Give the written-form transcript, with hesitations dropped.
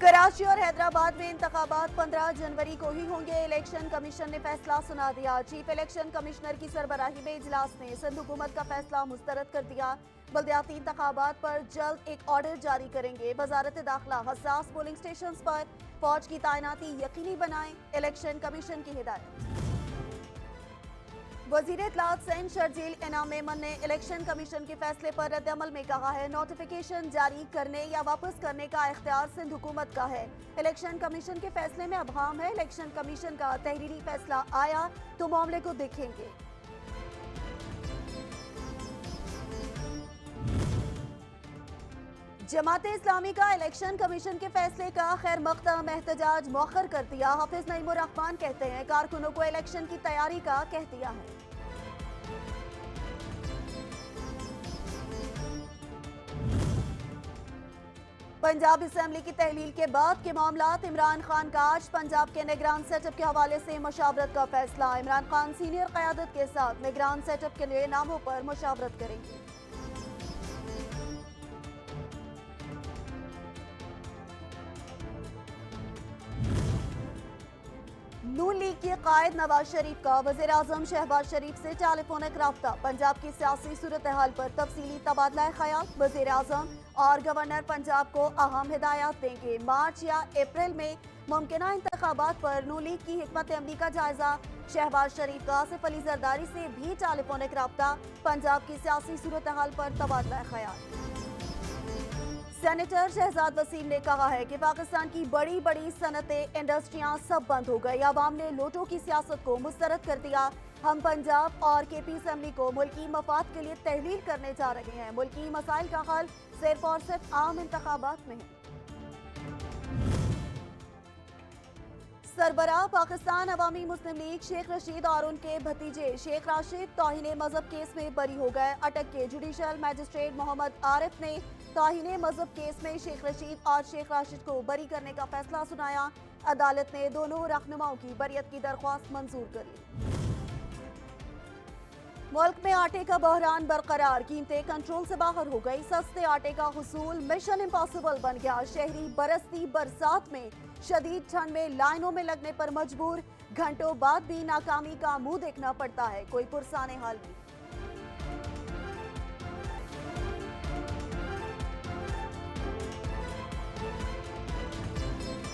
کراچی اور حیدرآباد میں انتخابات 15 جنوری کو ہی ہوں گے۔ الیکشن کمیشن نے فیصلہ سنا دیا۔ چیف الیکشن کمشنر کی سربراہی میں اجلاس نے سندھ حکومت کا فیصلہ مسترد کر دیا۔ بلدیاتی انتخابات پر جلد ایک آرڈر جاری کریں گے۔ وزارت داخلہ حساس پولنگ سٹیشنز پر فوج کی تعیناتی یقینی بنائیں، الیکشن کمیشن کی ہدایت۔ وزیر اطلاعات سندھ شرجیل انعام میمن نے الیکشن کمیشن کے فیصلے پر رد عمل میں کہا ہے، نوٹیفیکیشن جاری کرنے یا واپس کرنے کا اختیار سندھ حکومت کا ہے۔ الیکشن کمیشن کے فیصلے میں ابہام ہے۔ الیکشن کمیشن کا تحریری فیصلہ آیا تو معاملے کو دیکھیں گے۔ جماعت اسلامی کا الیکشن کمیشن کے فیصلے کا خیر مقدم احتجاج مؤخر کر دیا۔ حافظ نعیم الرحمان کہتے ہیں کارکنوں کو الیکشن کی تیاری کا کہہ دیا ہے۔ پنجاب اسمبلی کی تحلیل کے بعد کے معاملات، عمران خان کا آج پنجاب کے نگران سیٹ اپ کے حوالے سے مشاورت کا فیصلہ۔ عمران خان سینئر قیادت کے ساتھ نگران سیٹ اپ کے لیے ناموں پر مشاورت کریں گے۔ نون لیگ کے قائد نواز شریف کا وزیر اعظم شہباز شریف سے ٹیلی فونک رابطہ۔ پنجاب کی سیاسی صورتحال پر تفصیلی تبادلہ خیال۔ وزیر اعظم اور گورنر پنجاب کو اہم ہدایات دیں گے۔ مارچ یا اپریل میں ممکنہ انتخابات پر نون لیگ کی حکمت عملی کا جائزہ۔ شہباز شریف کا آصف علی زرداری سے بھی ٹیلی فونک رابطہ۔ پنجاب کی سیاسی صورتحال پر تبادلہ خیال۔ سینیٹر شہزاد وسیم نے کہا ہے کہ پاکستان کی بڑی بڑی صنعتیں، انڈسٹریاں سب بند ہو گئی۔ عوام نے نوٹوں کی سیاست کو مسترد کر دیا۔ ہم پنجاب اور کے پی اسمبلی کو ملکی مفاد کے لیے تحلیل کرنے جا رہے ہیں۔ ملکی مسائل کا حل صرف اور صرف عام انتخابات میں ہے۔ سربراہ پاکستان عوامی مسلم لیگ شیخ رشید اور ان کے بھتیجے شیخ راشد توہین مذہب کیس میں بری ہو گئے۔ اٹک کے جوڈیشل میجسٹریٹ محمد عارف نے توہین مذہب کیس میں شیخ رشید اور شیخ راشد کو بری کرنے کا فیصلہ سنایا۔ عدالت نے دونوں رہنماؤں کی بریت کی درخواست منظور کر لی۔ ملک میں آٹے کا بحران برقرار، قیمتیں کنٹرول سے باہر ہو گئی۔ سستے آٹے کا حصول مشن امپاسبل بن گیا۔ شہری برستی برسات میں شدید ٹھنڈ میں لائنوں میں لگنے پر مجبور، گھنٹوں بعد بھی ناکامی کا منہ دیکھنا پڑتا ہے۔ کوئی پرسان حال نہیں۔